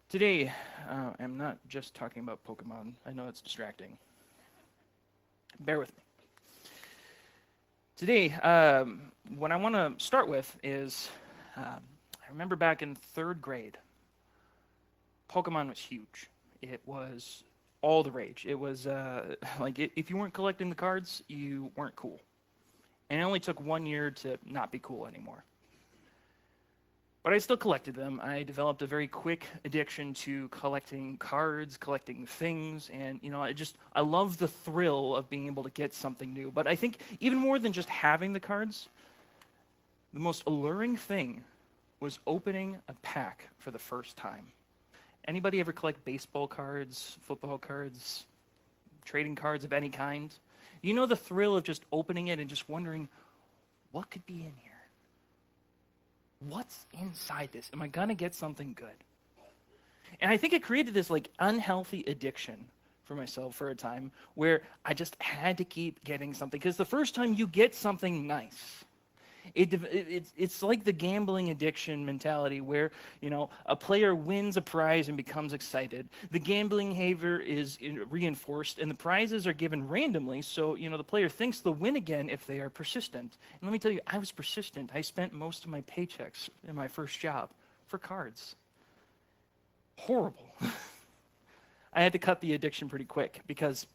Today, I'm not just talking about Pokemon. I know it's distracting. Bear with me. Today, what I want to start with is I remember back in third grade, Pokemon was huge. It was all the rage. It was if you weren't collecting the cards, you weren't cool. And it only took 1 year to not be cool anymore. But I still collected them. I developed a very quick addiction to collecting cards, collecting things, and I love the thrill of being able to get something new. But I think even more than just having the cards, the most alluring thing was opening a pack for the first time. Anybody ever collect baseball cards, football cards, trading cards of any kind? You know the thrill of just opening it and just wondering, what could be in here? What's inside this? Am I going to get something good? And I think it created this unhealthy addiction for myself for a time where I just had to keep getting something. Because the first time you get something nice, it's like the gambling addiction mentality where, a player wins a prize and becomes excited. The gambling behavior is reinforced and the prizes are given randomly. So, the player thinks they'll win again if they are persistent. And let me tell you, I was persistent. I spent most of my paychecks in my first job for cards. Horrible. I had to cut the addiction pretty quick because,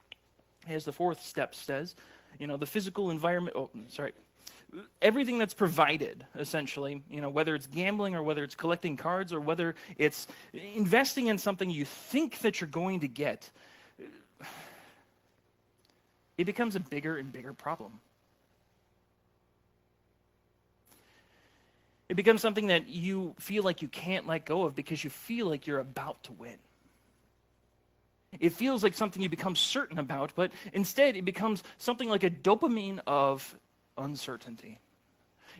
as the fourth step says, the physical environment, everything that's provided, essentially, whether it's gambling or whether it's collecting cards or whether it's investing in something you think that you're going to get, it becomes a bigger and bigger problem. It becomes something that you feel like you can't let go of because you feel like you're about to win. It feels like something you become certain about, but instead it becomes something like a dopamine of uncertainty.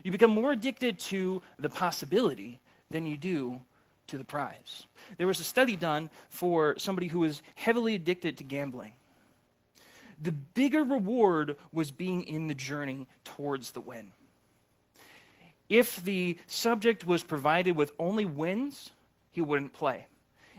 You become more addicted to the possibility than you do to the prize. There was a study done for somebody who was heavily addicted to gambling. The bigger reward was being in the journey towards the win. If the subject was provided with only wins, he wouldn't play.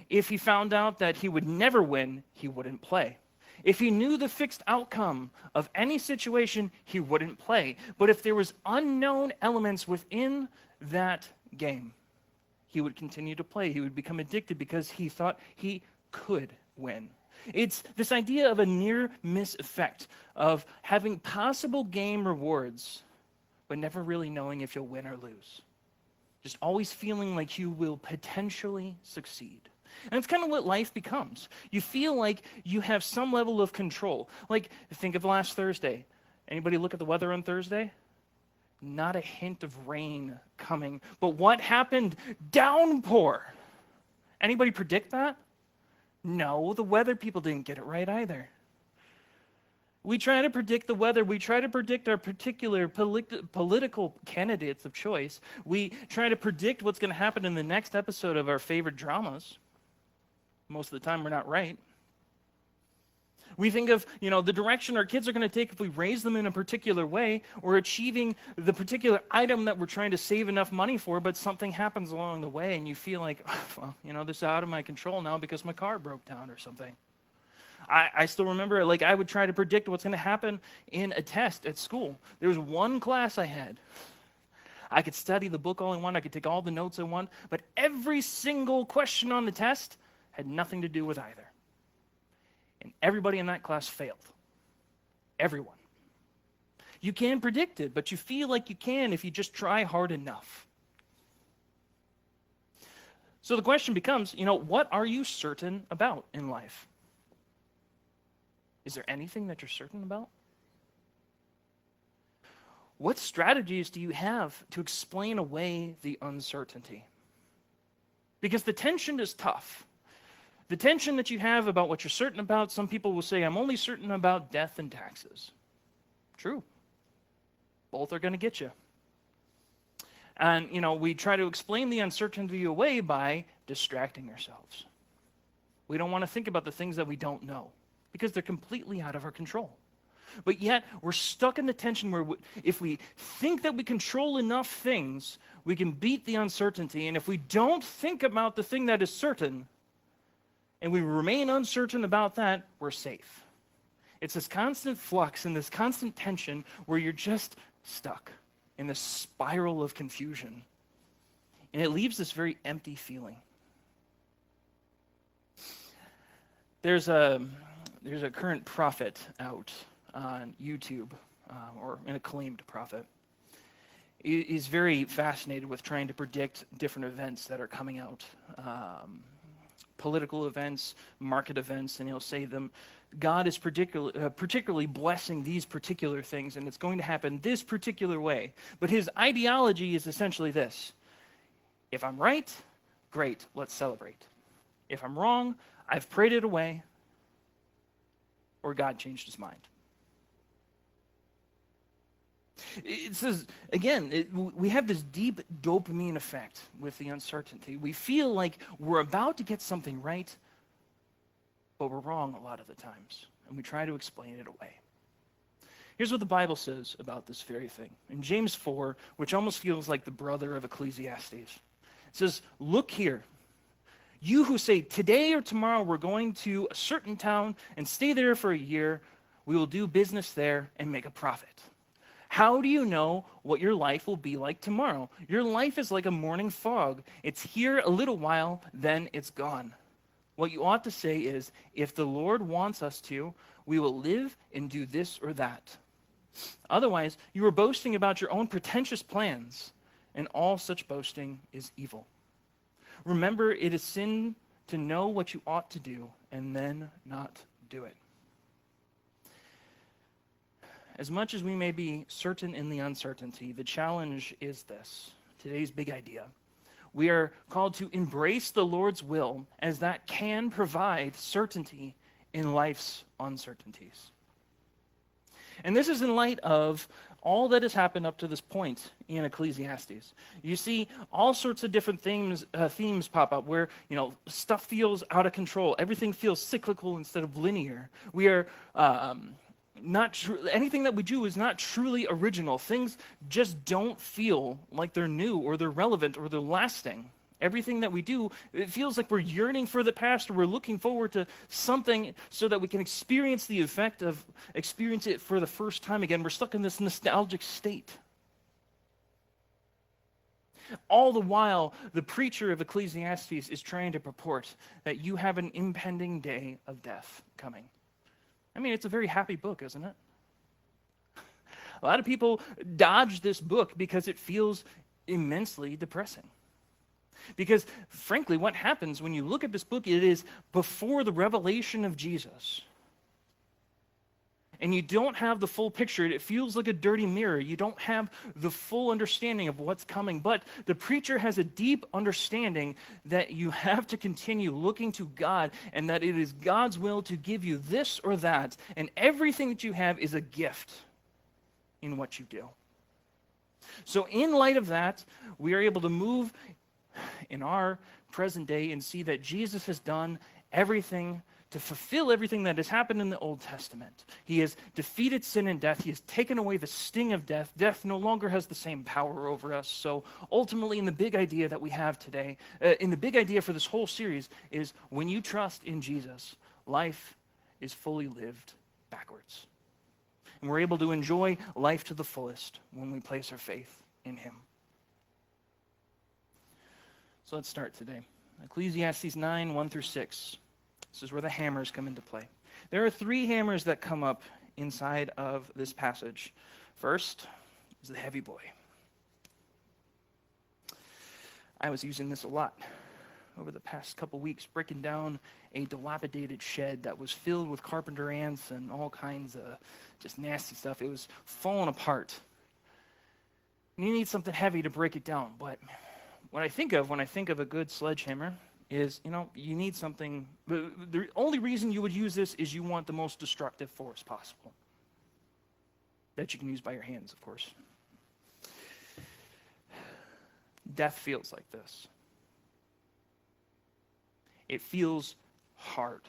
If he found out that he would never win, he wouldn't play. If he knew the fixed outcome of any situation, he wouldn't play. But if there was unknown elements within that game, he would continue to play. He would become addicted because he thought he could win. It's this idea of a near-miss effect of having possible game rewards, but never really knowing if you'll win or lose. Just always feeling like you will potentially succeed. And it's kind of what life becomes. You feel like you have some level of control. Like, think of last Thursday. Anybody look at the weather on Thursday? Not a hint of rain coming. But what happened? Downpour. Anybody predict that? No, the weather people didn't get it right either. We try to predict the weather. We try to predict our particular political candidates of choice. We try to predict what's going to happen in the next episode of our favorite dramas. Most of the time, we're not right. We think of, the direction our kids are going to take if we raise them in a particular way or achieving the particular item that we're trying to save enough money for, but something happens along the way and you feel like, this is out of my control now because my car broke down or something. I still remember, I would try to predict what's going to happen in a test at school. There was one class I had. I could study the book all I want. I could take all the notes I want. But every single question on the test had nothing to do with either. And everybody in that class failed. Everyone. You can predict it, but you feel like you can if you just try hard enough. So the question becomes, what are you certain about in life? Is there anything that you're certain about? What strategies do you have to explain away the uncertainty? Because the tension is tough. The tension that you have about what you're certain about, some people will say, I'm only certain about death and taxes. True. Both are going to get you. And, we try to explain the uncertainty away by distracting ourselves. We don't want to think about the things that we don't know because they're completely out of our control. But yet, we're stuck in the tension where if we think that we control enough things, we can beat the uncertainty. And if we don't think about the thing that is certain, and we remain uncertain about that, we're safe. It's this constant flux and this constant tension where you're just stuck in this spiral of confusion. And it leaves this very empty feeling. There's a current prophet out on YouTube, or an acclaimed prophet. He's very fascinated with trying to predict different events that are coming out. Political events, market events, and he'll say them, God is particularly blessing these particular things, and it's going to happen this particular way. But his ideology is essentially this: if I'm right, great, let's celebrate. If I'm wrong, I've prayed it away, or God changed his mind. It says, again, we have this deep dopamine effect with the uncertainty. We feel like we're about to get something right, but we're wrong a lot of the times, and we try to explain it away. Here's what the Bible says about this very thing. In James 4, which almost feels like the brother of Ecclesiastes, it says, "Look here, you who say, today or tomorrow we're going to a certain town and stay there for a year, we will do business there and make a profit. How do you know what your life will be like tomorrow? Your life is like a morning fog. It's here a little while, then it's gone. What you ought to say is, if the Lord wants us to, we will live and do this or that. Otherwise, you are boasting about your own pretentious plans, and all such boasting is evil. Remember, it is sin to know what you ought to do and then not do it." As much as we may be certain in the uncertainty, the challenge is this, today's big idea. We are called to embrace the Lord's will, as that can provide certainty in life's uncertainties. And this is in light of all that has happened up to this point in Ecclesiastes. You see all sorts of different themes pop up where, stuff feels out of control. Everything feels cyclical instead of linear. We are anything that we do is not truly original. Things just don't feel like they're new or they're relevant or they're lasting. Everything that we do, it feels like we're yearning for the past, or we're looking forward to something so that we can experience the effect of experience it for the first time again. We're stuck in this nostalgic state. All the while, the preacher of Ecclesiastes is trying to purport that you have an impending day of death coming. I mean, it's a very happy book, isn't it? A lot of people dodge this book because it feels immensely depressing. Because, frankly, what happens when you look at this book, it is before the revelation of Jesus. And you don't have the full picture. It feels like a dirty mirror. You don't have the full understanding of what's coming. But the preacher has a deep understanding that you have to continue looking to God, and that it is God's will to give you this or that. And everything that you have is a gift in what you do. So in light of that, we are able to move in our present day and see that Jesus has done everything to fulfill everything that has happened in the Old Testament. He has defeated sin and death. He has taken away the sting of death. Death no longer has the same power over us. So ultimately, in the big idea that we have today, in the big idea for this whole series, is when you trust in Jesus, life is fully lived backwards. And we're able to enjoy life to the fullest when we place our faith in him. So let's start today. Ecclesiastes 9, 1 through 6. This is where the hammers come into play. There are 3 hammers that come up inside of this passage. First is the heavy boy. I was using this a lot over the past couple weeks, breaking down a dilapidated shed that was filled with carpenter ants and all kinds of just nasty stuff. It was falling apart. You need something heavy to break it down. But what I think of when I think of a good sledgehammer is, you need something. The only reason you would use this is you want the most destructive force possible. That you can use by your hands, of course. Death feels like this. It feels hard.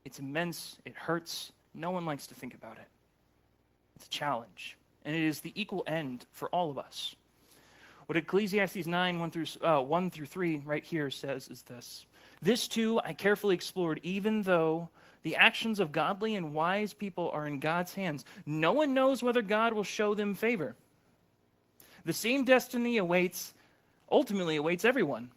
It's immense. It hurts. No one likes to think about it. It's a challenge. And it is the equal end for all of us. What Ecclesiastes 9, 1 through 3 right here says is this. This too I carefully explored, even though the actions of godly and wise people are in God's hands. No one knows whether God will show them favor. The same destiny ultimately awaits everyone.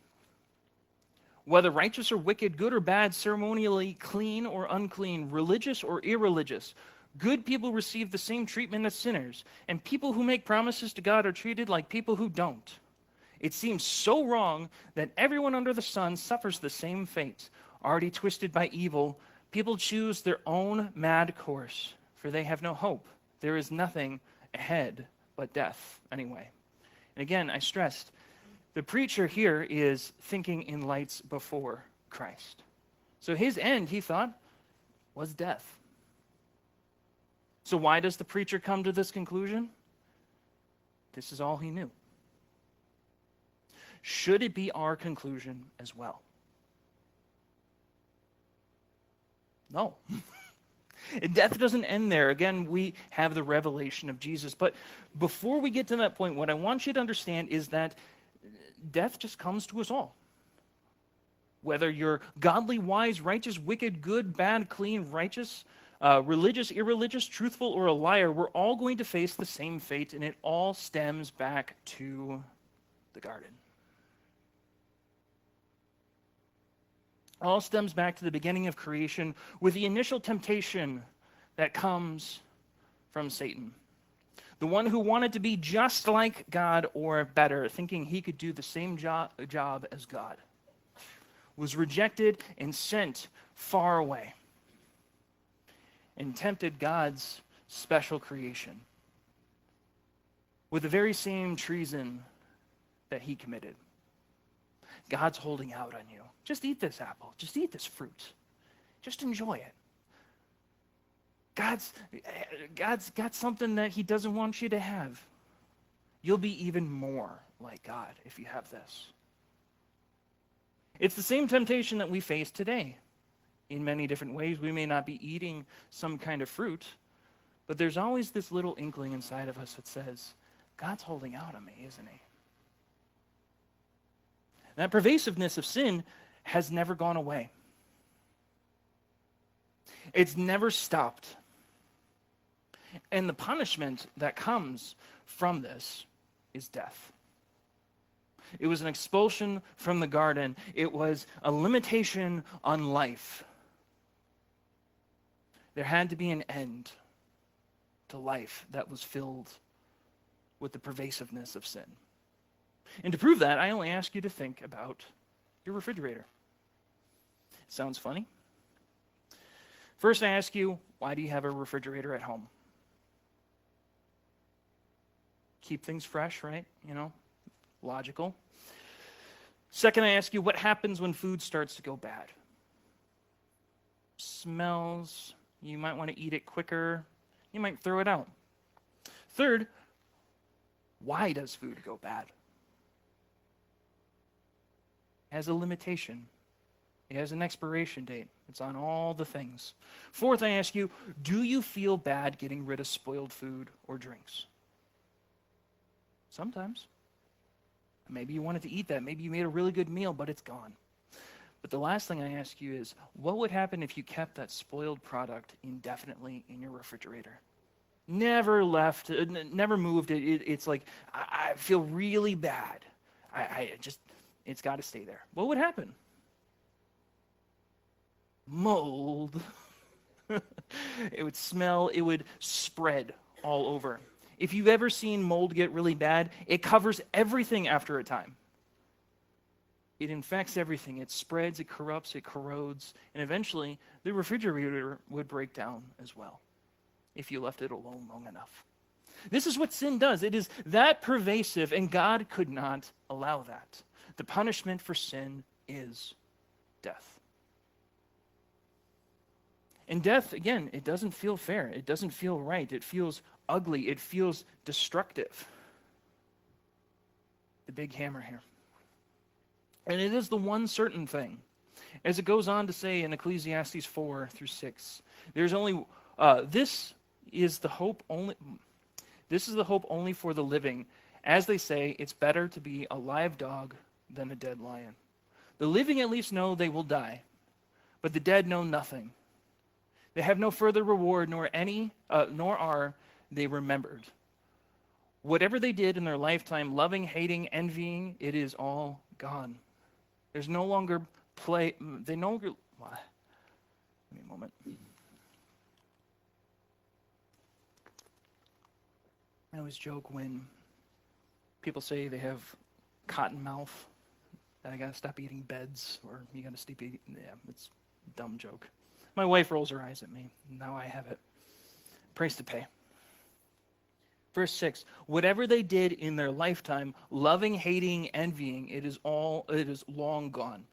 Whether righteous or wicked, good or bad, ceremonially clean or unclean, religious or irreligious, good people receive the same treatment as sinners, and people who make promises to God are treated like people who don't. It seems so wrong that everyone under the sun suffers the same fate. Already twisted by evil, people choose their own mad course, for they have no hope. There is nothing ahead but death anyway. And again, I stressed, the preacher here is thinking in lights before Christ. So his end, he thought, was death. So why does the preacher come to this conclusion? This is all he knew. Should it be our conclusion as well? No. Death doesn't end there. Again, we have the revelation of Jesus. But before we get to that point, what I want you to understand is that death just comes to us all. Whether you're godly, wise, righteous, wicked, good, bad, clean, righteous, religious, irreligious, truthful, or a liar, we're all going to face the same fate, and it all stems back to the garden. All stems back to the beginning of creation with the initial temptation that comes from Satan. The one who wanted to be just like God or better, thinking he could do the same job as God, was rejected and sent far away and tempted God's special creation with the very same treason that he committed. God's holding out on you. Just eat this apple. Just eat this fruit. Just enjoy it. God's got something that he doesn't want you to have. You'll be even more like God if you have this. It's the same temptation that we face today. In many different ways, we may not be eating some kind of fruit, but there's always this little inkling inside of us that says, God's holding out on me, isn't he? That pervasiveness of sin has never gone away. It's never stopped. And the punishment that comes from this is death. It was an expulsion from the garden. It was a limitation on life. There had to be an end to life that was filled with the pervasiveness of sin. And to prove that, I only ask you to think about your refrigerator. Sounds funny? First, I ask you, why do you have a refrigerator at home? Keep things fresh, right? Logical. Second, I ask you, what happens when food starts to go bad? Smells. You might want to eat it quicker. You might throw it out. Third, why does food go bad? It has a limitation. It has an expiration date. It's on all the things. Fourth, I ask you, do you feel bad getting rid of spoiled food or drinks? Sometimes. Maybe you wanted to eat that. Maybe you made a really good meal, but it's gone. But the last thing I ask you is, what would happen if you kept that spoiled product indefinitely in your refrigerator? Never left, never moved it. It's like, I feel really bad. It's got to stay there. What would happen? Mold. It would smell, it would spread all over. If you've ever seen mold get really bad, it covers everything after a time. It infects everything. It spreads, it corrupts, it corrodes, and eventually the refrigerator would break down as well if you left it alone long enough. This is what sin does. It is that pervasive, and God could not allow that. The punishment for sin is death. And death, again, it doesn't feel fair. It doesn't feel right. It feels ugly. It feels destructive. The big hammer here. And it is the one certain thing. As it goes on to say in Ecclesiastes 4 through 6, there's only, this is the hope only for the living, As they say, it's better to be a live dog than a dead lion. The living at least know they will die, but the dead know nothing. They have no further reward, nor are they remembered. Whatever they did in their lifetime, loving, hating, envying, it is all gone. There's no longer play. They no longer. Give me a moment. I always joke when people say they have cotton mouth, that I gotta stop eating beds, or you gotta stop eating. Yeah, it's a dumb joke. My wife rolls her eyes at me. Now I have it. Price to pay. Verse 6, whatever they did in their lifetime, loving, hating, envying, it is long gone.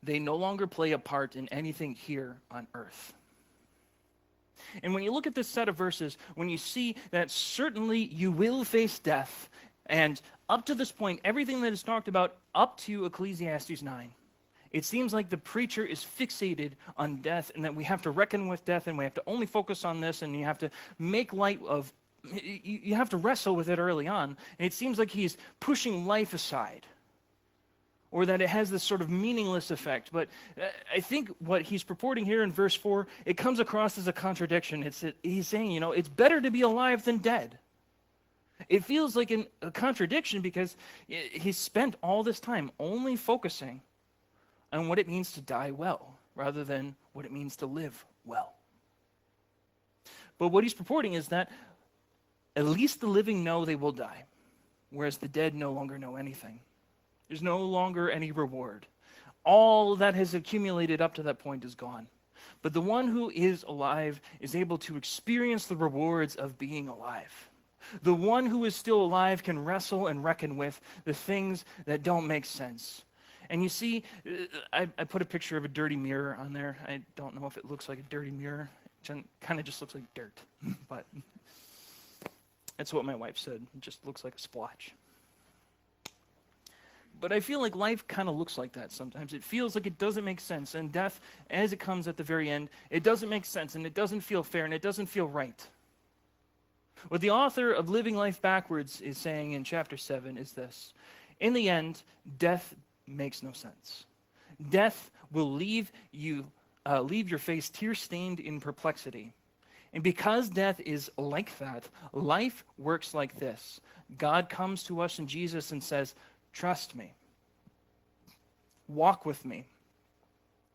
They no longer play a part in anything here on earth. And when you look at this set of verses, when you see that certainly you will face death, and up to this point, everything that is talked about up to Ecclesiastes 9, it seems like the preacher is fixated on death, and that we have to reckon with death, and we have to only focus on this, and you have to make light of, you have to wrestle with it early on. And it seems like he's pushing life aside, or that it has this sort of meaningless effect. But I think what he's purporting here in verse 4, it comes across as a contradiction. He's saying, it's better to be alive than dead. It feels like a contradiction because he's spent all this time only focusing on what it means to die well, rather than what it means to live well. But what he's purporting is that at least the living know they will die, whereas the dead no longer know anything. There's no longer any reward. All that has accumulated up to that point is gone. But the one who is alive is able to experience the rewards of being alive. The one who is still alive can wrestle and reckon with the things that don't make sense. And you see, I put a picture of a dirty mirror on there. I don't know if it looks like a dirty mirror. It kind of just looks like dirt. But that's what my wife said. It just looks like a splotch. But I feel like life kind of looks like that sometimes. It feels like it doesn't make sense. And death, as it comes at the very end, it doesn't make sense, and it doesn't feel fair, and it doesn't feel right. What the author of Living Life Backwards is saying in chapter 7 is this. In the end, death makes no sense. Death will leave your face tear-stained in perplexity. And because death is like that, life works like this. God comes to us in Jesus and says, trust me. Walk with me.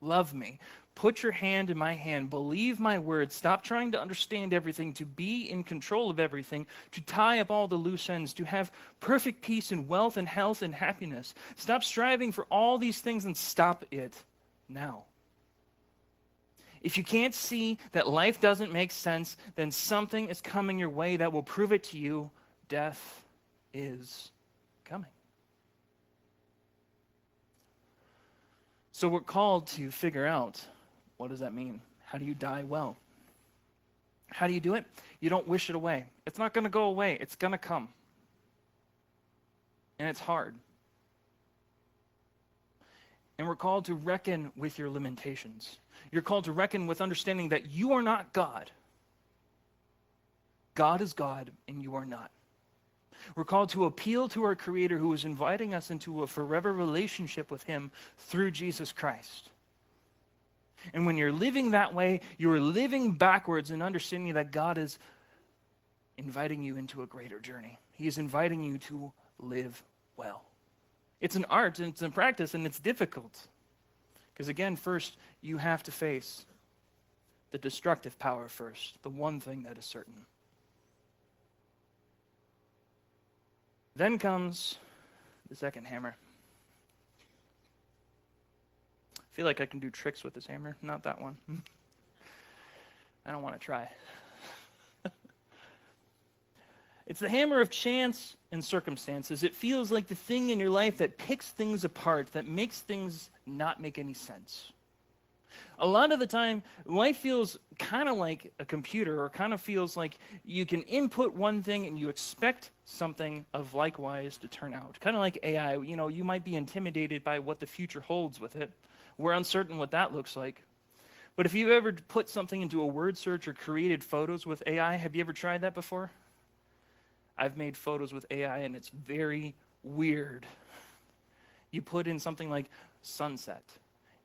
Love me. Put your hand in my hand. Believe my words. Stop trying to understand everything, to be in control of everything, to tie up all the loose ends, to have perfect peace and wealth and health and happiness. Stop striving for all these things and stop it now. If you can't see that life doesn't make sense, then something is coming your way that will prove it to you. Death is coming. So we're called to figure out, what does that mean? How do you die well? How do you do it? You don't wish it away. It's not going to go away. It's going to come. And it's hard. And we're called to reckon with your limitations. You're called to reckon with understanding that you are not God. God is God, and you are not. We're called to appeal to our Creator, who is inviting us into a forever relationship with Him through Jesus Christ. And when you're living that way, you're living backwards and understanding that God is inviting you into a greater journey. He is inviting you to live well. It's an art, and it's a practice, and it's difficult. Because again, first, you have to face the destructive power first, the one thing that is certain. Then comes the second hammer. I feel like I can do tricks with this hammer, not that one. I don't want to try. It's the hammer of chance and circumstances. It feels like the thing in your life that picks things apart, that makes things not make any sense. A lot of the time, life feels kind of like a computer, or kind of feels like you can input one thing and you expect something of likewise to turn out. Kind of like AI, you might be intimidated by what the future holds with it. We're uncertain what that looks like. But if you ever put something into a word search or created photos with AI, have you ever tried that before? I've made photos with AI, and it's very weird. You put in something like sunset,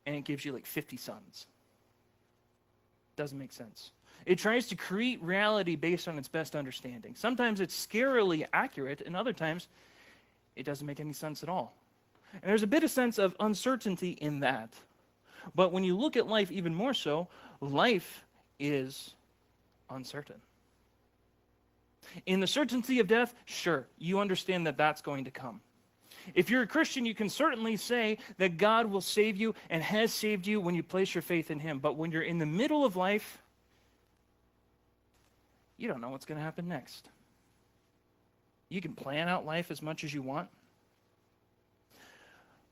and it gives you like 50 suns. Doesn't make sense. It tries to create reality based on its best understanding. Sometimes it's scarily accurate, and other times it doesn't make any sense at all. And there's a bit of sense of uncertainty in that. But when you look at life even more so, life is uncertain. In the certainty of death, sure, you understand that that's going to come. If you're a Christian, you can certainly say that God will save you and has saved you when you place your faith in him. But when you're in the middle of life, you don't know what's going to happen next. You can plan out life as much as you want.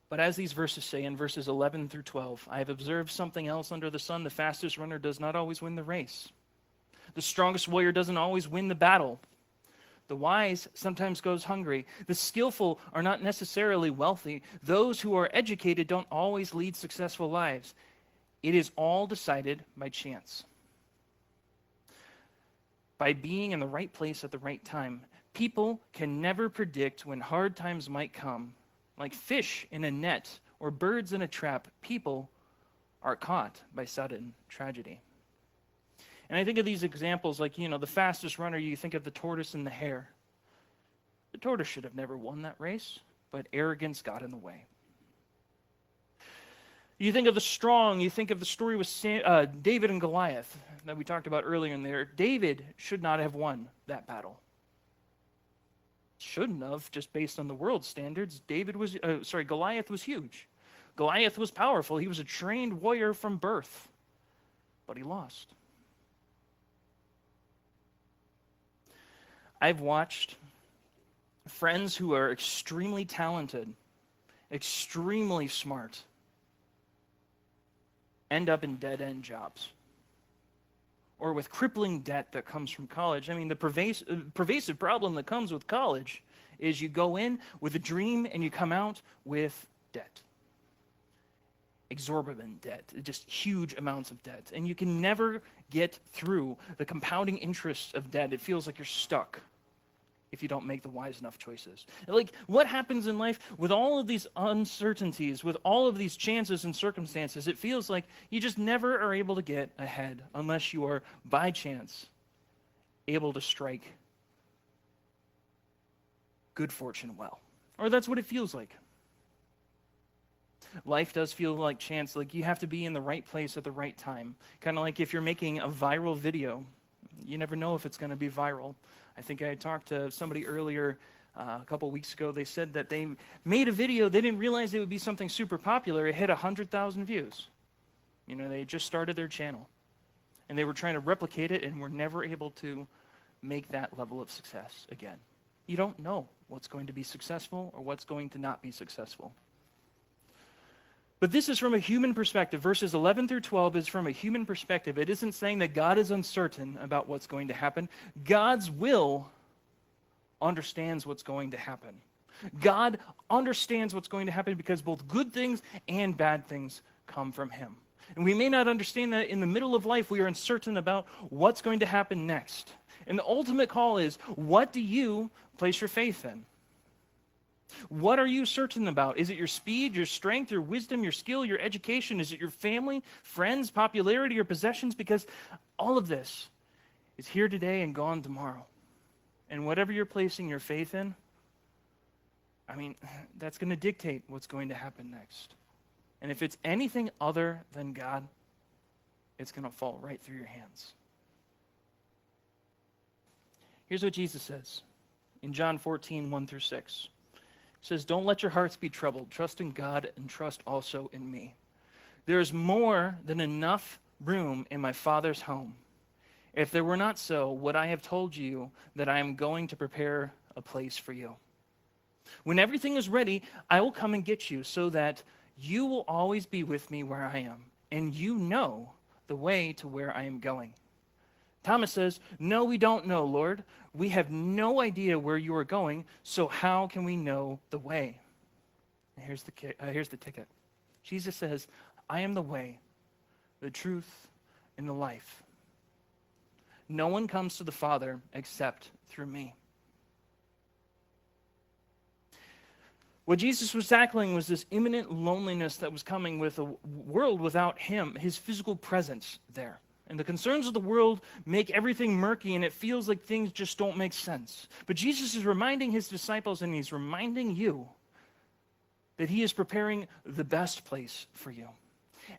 But as these verses say in verses 11 through 12, I have observed something else under the sun. The fastest runner does not always win the race. The strongest warrior doesn't always win the battle. The wise sometimes goes hungry. The skillful are not necessarily wealthy. Those who are educated don't always lead successful lives. It is all decided by chance. By being in the right place at the right time, people can never predict when hard times might come. Like fish in a net or birds in a trap, people are caught by sudden tragedy. And I think of these examples like, the fastest runner, you think of the tortoise and the hare. The tortoise should have never won that race, but arrogance got in the way. You think of the strong, you think of the story with David and Goliath that we talked about earlier in there. David should not have won that battle. Shouldn't have, just based on the world's standards. Goliath was huge. Goliath was powerful. He was a trained warrior from birth, but he lost. I've watched friends who are extremely talented, extremely smart, end up in dead-end jobs or with crippling debt that comes from college. I mean, the pervasive problem that comes with college is you go in with a dream and you come out with debt. Exorbitant debt, just huge amounts of debt. And you can never get through the compounding interest of debt. It feels like you're stuck if you don't make the wise enough choices. Like, what happens in life with all of these uncertainties, with all of these chances and circumstances? It feels like you just never are able to get ahead unless you are, by chance, able to strike good fortune well. Or that's what it feels like. Life does feel like chance, like you have to be in the right place at the right time. Kind of like if you're making a viral video, you never know if it's going to be viral. I think I talked to somebody earlier a couple weeks ago. They said that they made a video. They didn't realize it would be something super popular. It hit 100,000 views. They just started their channel. And they were trying to replicate it and were never able to make that level of success again. You don't know what's going to be successful or what's going to not be successful. But this is from a human perspective. Verses 11 through 12 is from a human perspective. It isn't saying that God is uncertain about what's going to happen. God's will understands what's going to happen. God understands what's going to happen because both good things and bad things come from him. And we may not understand that in the middle of life we are uncertain about what's going to happen next. And the ultimate call is, what do you place your faith in? What are you certain about? Is it your speed, your strength, your wisdom, your skill, your education? Is it your family, friends, popularity, or possessions? Because all of this is here today and gone tomorrow. And whatever you're placing your faith in, that's going to dictate what's going to happen next. And if it's anything other than God, it's going to fall right through your hands. Here's what Jesus says in John 14, 1 through 6. It says, "Don't let your hearts be troubled. Trust in God and trust also in me. There is more than enough room in my Father's home. If there were not so, would I have told you that I am going to prepare a place for you? When everything is ready, I will come and get you so that you will always be with me where I am, and you know the way to where I am going." Thomas says, "No, we don't know, Lord. We have no idea where you are going, so how can we know the way?" And here's the ticket. Jesus says, "I am the way, the truth, and the life. No one comes to the Father except through me." What Jesus was tackling was this imminent loneliness that was coming with a world without him, his physical presence there. And the concerns of the world make everything murky, and it feels like things just don't make sense. But Jesus is reminding his disciples, and he's reminding you, that he is preparing the best place for you.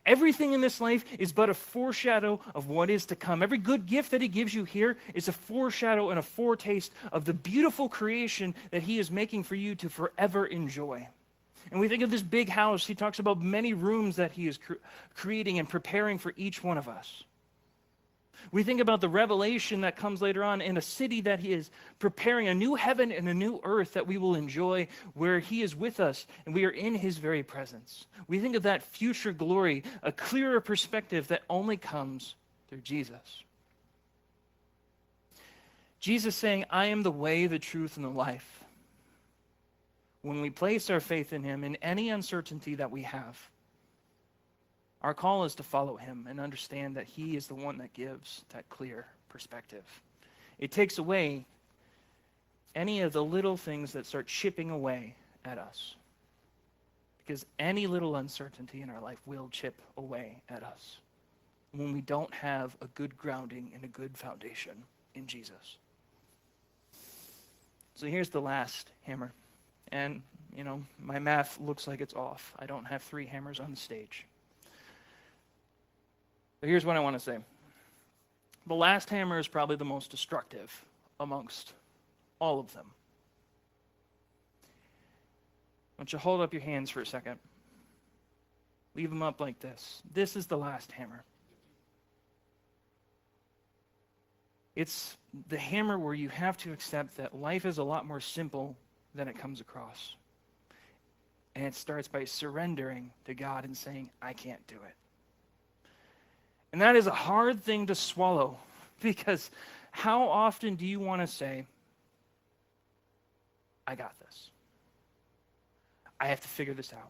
Everything in this life is but a foreshadow of what is to come. Every good gift that he gives you here is a foreshadow and a foretaste of the beautiful creation that he is making for you to forever enjoy. And we think of this big house. He talks about many rooms that he is creating and preparing for each one of us. We think about the revelation that comes later on in a city that he is preparing, a new heaven and a new earth that we will enjoy, where he is with us and we are in his very presence. We think of that future glory, a clearer perspective that only comes through Jesus. Jesus saying, I am the way, the truth, and the life. When we place our faith in him, in any uncertainty that we have, our call is to follow him and understand that he is the one that gives that clear perspective. It takes away any of the little things that start chipping away at us. Because any little uncertainty in our life will chip away at us when we don't have a good grounding and a good foundation in Jesus. So here's the last hammer. And, my math looks like it's off. I don't have 3 hammers on the stage. But here's what I want to say. The last hammer is probably the most destructive amongst all of them. I want you to hold up your hands for a second. Leave them up like this. This is the last hammer. It's the hammer where you have to accept that life is a lot more simple than it comes across. And it starts by surrendering to God and saying, I can't do it. And that is a hard thing to swallow, because how often do you want to say, I got this. I have to figure this out.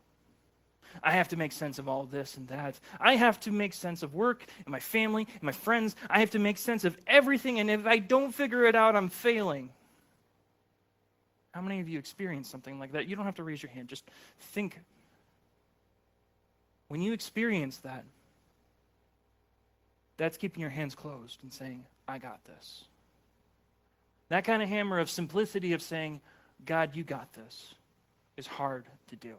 I have to make sense of all this and that. I have to make sense of work and my family and my friends. I have to make sense of everything, and if I don't figure it out, I'm failing. How many of you experience something like that? You don't have to raise your hand. Just think. When you experience that, that's keeping your hands closed and saying, I got this. That kind of hammer of simplicity of saying, God, you got this, is hard to do.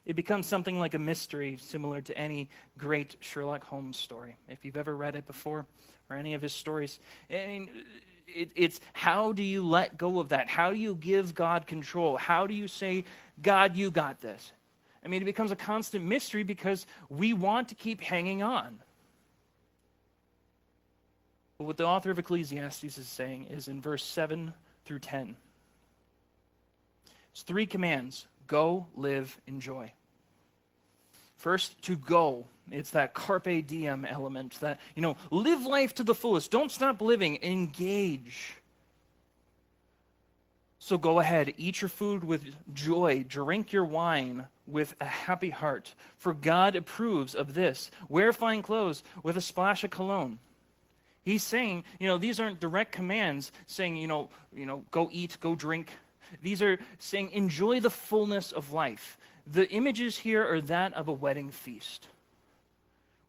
It becomes something like a mystery, similar to any great Sherlock Holmes story. If you've ever read it before, or any of his stories, it's how do you let go of that? How do you give God control? How do you say, God, you got this? It becomes a constant mystery because we want to keep hanging on. But what the author of Ecclesiastes is saying is in verse 7 through 10. It's 3 commands: go, live, enjoy. First, to go. It's that carpe diem element, that, live life to the fullest. Don't stop living. Engage. So go ahead, eat your food with joy, drink your wine with a happy heart, for God approves of this. Wear fine clothes with a splash of cologne. He's saying, these aren't direct commands saying, go eat, go drink. These are saying, enjoy the fullness of life. The images here are that of a wedding feast.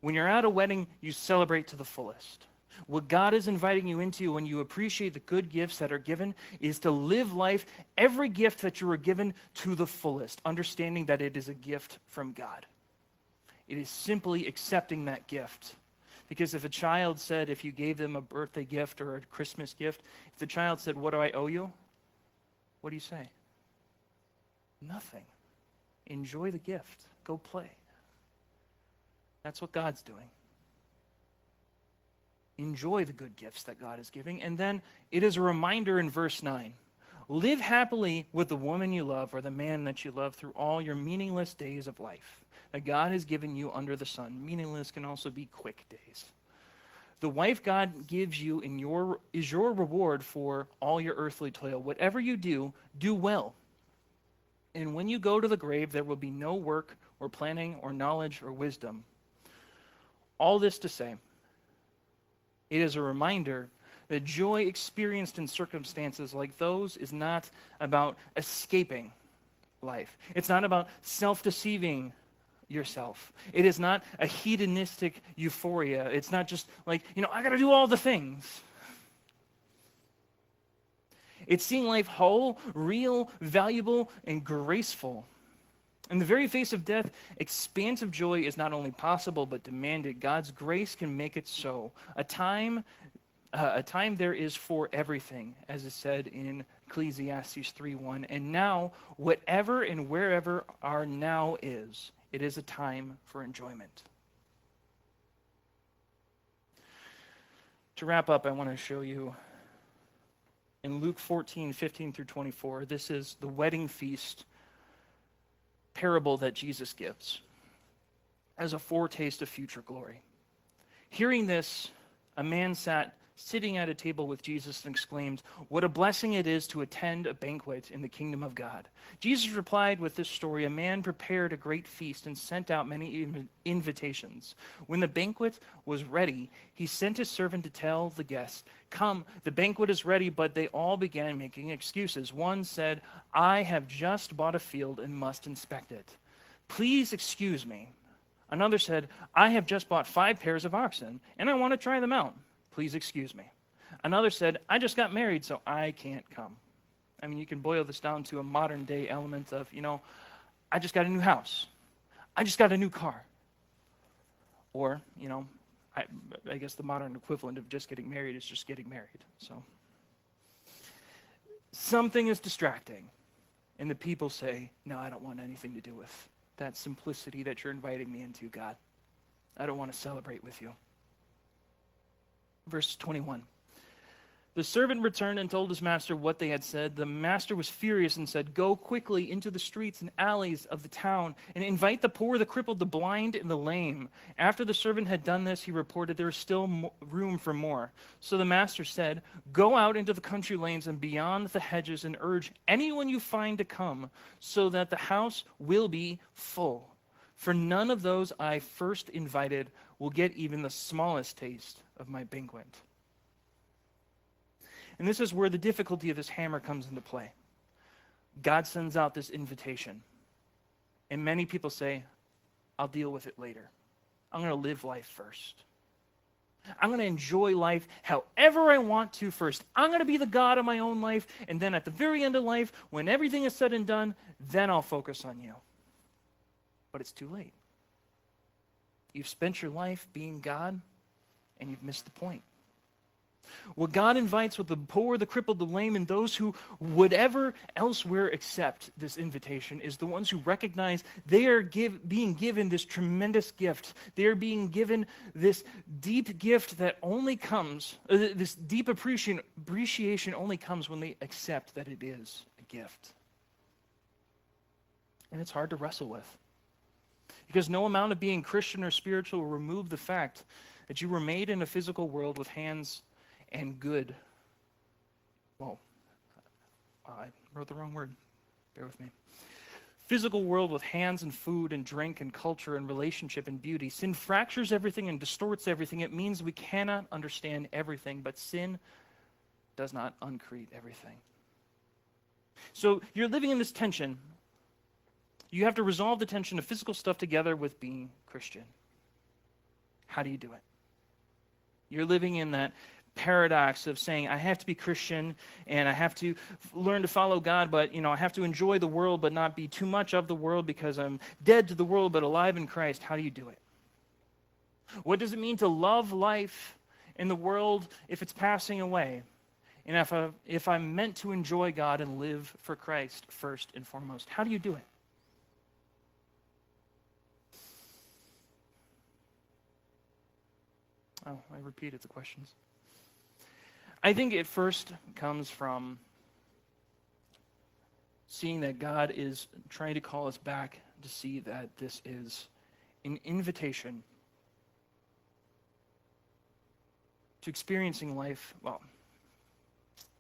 When you're at a wedding, you celebrate to the fullest. What God is inviting you into when you appreciate the good gifts that are given is to live life, every gift that you were given, to the fullest, understanding that it is a gift from God. It is simply accepting that gift. Because if a child said, if you gave them a birthday gift or a Christmas gift, if the child said, what do I owe you? What do you say? Nothing. Enjoy the gift. Go play. That's what God's doing. Enjoy the good gifts that God is giving. And then it is a reminder in verse 9. Live happily with the woman you love or the man that you love through all your meaningless days of life that God has given you under the sun. Meaningless can also be quick days. The wife God gives you is your reward for all your earthly toil. Whatever you do, do well. And when you go to the grave, there will be no work or planning or knowledge or wisdom. All this to say, it is a reminder that joy experienced in circumstances like those is not about escaping life. It's not about self-deceiving yourself. It is not a hedonistic euphoria. It's not just like, I got to do all the things. It's seeing life whole, real, valuable, and graceful. In the very face of death, expansive joy is not only possible but demanded. God's grace can make it so. A time there is for everything, as is said in Ecclesiastes 3:1. And now, whatever and wherever our now is, it is a time for enjoyment. To wrap up, I want to show you in Luke 14:15-24. This is the wedding feast parable that Jesus gives as a foretaste of future glory. Hearing this, a man sat sitting at a table with Jesus and exclaimed, "What a blessing it is to attend a banquet in the kingdom of God." Jesus replied with this story: "A man prepared a great feast and sent out many invitations. When the banquet was ready, he sent his servant to tell the guests, 'Come, the banquet is ready,' but they all began making excuses. One said, 'I have just bought a field and must inspect it. Please excuse me.' Another said, 'I have just bought 5 pairs of oxen, and I want to try them out. Please excuse me.' Another said, 'I just got married, so I can't come.'" I mean, you can boil this down to a modern day element of, "I just got a new house. I just got a new car." Or, I guess the modern equivalent of just getting married is just getting married. So something is distracting. And the people say, "No, I don't want anything to do with that simplicity that you're inviting me into, God. I don't want to celebrate with you." Verse 21. The servant returned and told his master what they had said. The master was furious and said, "Go quickly into the streets and alleys of the town and invite the poor, the crippled, the blind, and the lame." After the servant had done this, he reported, "There is still room for more." So the master said, "Go out into the country lanes and beyond the hedges and urge anyone you find to come, so that the house will be full. For none of those I first invited will get even the smallest taste of my banquet." And this is where the difficulty of this hammer comes into play. God sends out this invitation. And many people say, "I'll deal with it later. I'm going to live life first. I'm going to enjoy life however I want to first. I'm going to be the God of my own life. And then at the very end of life, when everything is said and done, then I'll focus on you." But it's too late. You've spent your life being God, and you've missed the point. What God invites with the poor, the crippled, the lame, and those who would ever elsewhere accept this invitation is the ones who recognize they are being given this tremendous gift. They are being given this deep gift that only comes, this deep appreciation only comes when they accept that it is a gift. And it's hard to wrestle with. Because no amount of being Christian or spiritual will remove the fact that you were made in a physical world with hands and good. Whoa, I wrote the wrong word. Bear with me. Physical world with hands and food and drink and culture and relationship and beauty. Sin fractures everything and distorts everything. It means we cannot understand everything, but sin does not uncreate everything. So you're living in this tension. You have to resolve the tension of physical stuff together with being Christian. How do you do it? You're living in that paradox of saying, I have to be Christian and I have to learn to follow God, but I have to enjoy the world but not be too much of the world because I'm dead to the world but alive in Christ. How do you do it? What does it mean to love life in the world if it's passing away? And if I'm meant to enjoy God and live for Christ first and foremost, how do you do it? Oh, I repeated the questions. I think it first comes from seeing that God is trying to call us back to see that this is an invitation to experiencing life. Well,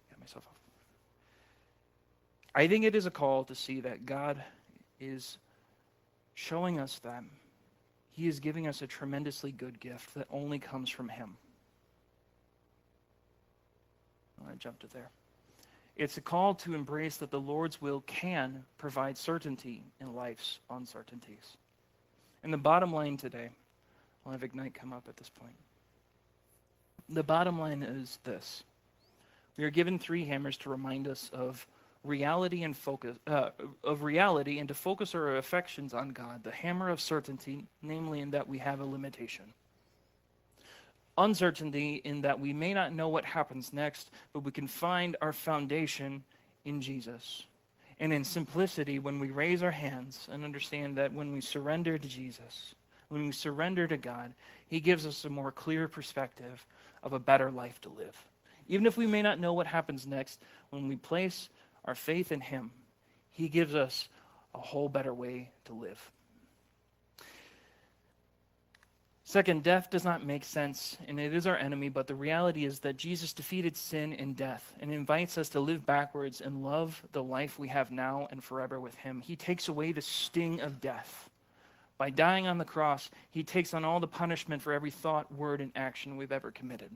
get myself off. I think it is a call to see that God is showing us that He is giving us a tremendously good gift that only comes from Him. I jumped it there. It's a call to embrace that the Lord's will can provide certainty in life's uncertainties. And the bottom line today, I'll have Ignite come up at this point. The bottom line is this. We are given 3 hammers to remind us of reality and to focus our affections on God. The hammer of certainty, namely in that we have a limitation. Uncertainty in that we may not know what happens next, but we can find our foundation in Jesus. And in simplicity, when we raise our hands and understand that when we surrender to Jesus, when we surrender to God, he gives us a more clear perspective of a better life to live. Even if we may not know what happens next, when we place our faith in him, he gives us a whole better way to live. Second, death does not make sense, and it is our enemy, but the reality is that Jesus defeated sin and death and invites us to live backwards and love the life we have now and forever with him. He takes away the sting of death. By dying on the cross, he takes on all the punishment for every thought, word, and action we've ever committed.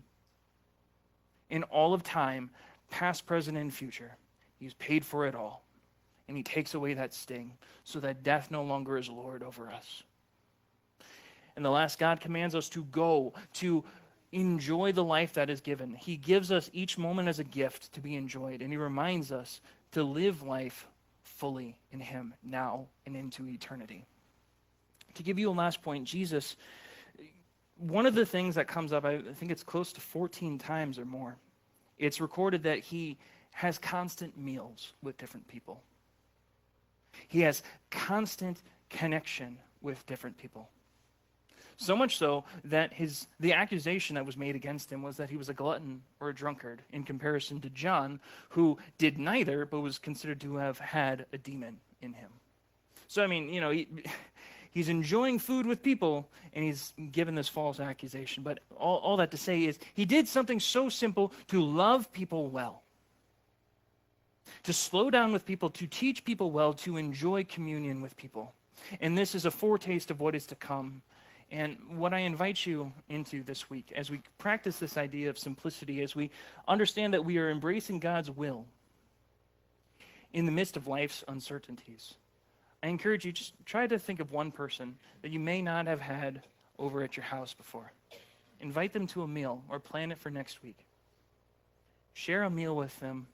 In all of time, past, present, and future, he's paid for it all, and he takes away that sting so that death no longer is Lord over us. And the last, God commands us to go, to enjoy the life that is given. He gives us each moment as a gift to be enjoyed, and he reminds us to live life fully in him now and into eternity. To give you a last point, Jesus, one of the things that comes up, I think it's close to 14 times or more, it's recorded that he has constant meals with different people. He has constant connection with different people. So much so that the accusation that was made against him was that he was a glutton or a drunkard in comparison to John, who did neither, but was considered to have had a demon in him. So, I mean, he's enjoying food with people, and he's given this false accusation. But all that to say is he did something so simple to love people well, to slow down with people, to teach people well, to enjoy communion with people. And this is a foretaste of what is to come. And what I invite you into this week, as we practice this idea of simplicity, as we understand that we are embracing God's will in the midst of life's uncertainties, I encourage you, just try to think of one person that you may not have had over at your house before. Invite them to a meal or plan it for next week. Share a meal with them,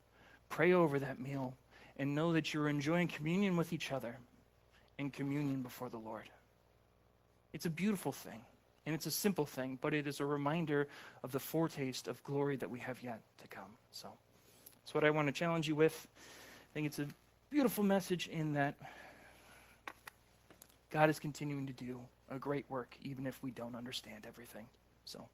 pray over that meal, and know that you're enjoying communion with each other and communion before the Lord. It's a beautiful thing, and it's a simple thing, but it is a reminder of the foretaste of glory that we have yet to come. So that's what I want to challenge you with. I think it's a beautiful message in that God is continuing to do a great work, even if we don't understand everything. So